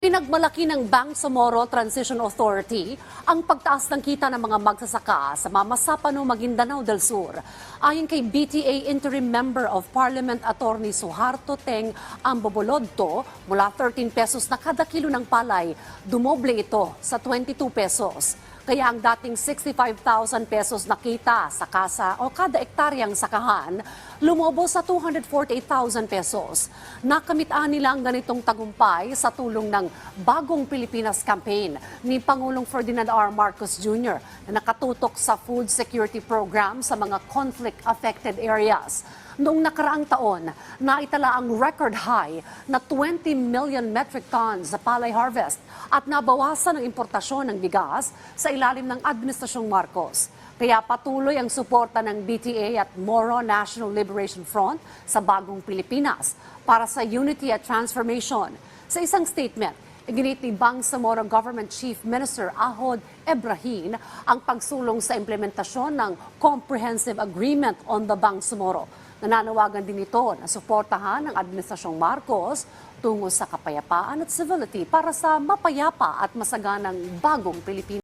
Pinagmalaki ng Bangsamoro Transition Authority ang pagtaas ng kita ng mga magsasaka sa Mamasapano, Maguindanao del Sur. Ayon kay BTA Interim Member of Parliament Attorney Suharto Teng Ambobolodto, mula 13 pesos na kada kilo ng palay, dumoble ito sa 22 pesos. Kaya ang dating 65,000 pesos na kita sa kasa o kada ektaryang sakahan, lumobo sa 248,000 pesos. Nakamitaan nila ang ganitong tagumpay sa tulong ng Bagong Pilipinas Campaign ni Pangulong Ferdinand R. Marcos Jr. na nakatutok sa food security program sa mga conflict-affected areas. Noong nakaraang taon, naitala ang record high na 20 million metric tons sa palay harvest at nabawasan ang importasyon ng bigas sa ilalim ng Administrasyong Marcos. Kaya patuloy ang suporta ng BTA at Moro National Liberation Front sa Bagong Pilipinas para sa unity at transformation. Sa isang statement, iginit ni Bangsamoro Government Chief Minister Ahod Ebrahim ang pagsulong sa implementasyon ng Comprehensive Agreement on the Bangsamoro. Nananawagan din ito na suportahan ng Administrasyong Marcos tungo sa kapayapaan at civility para sa mapayapa at masaganang bagong Pilipinas.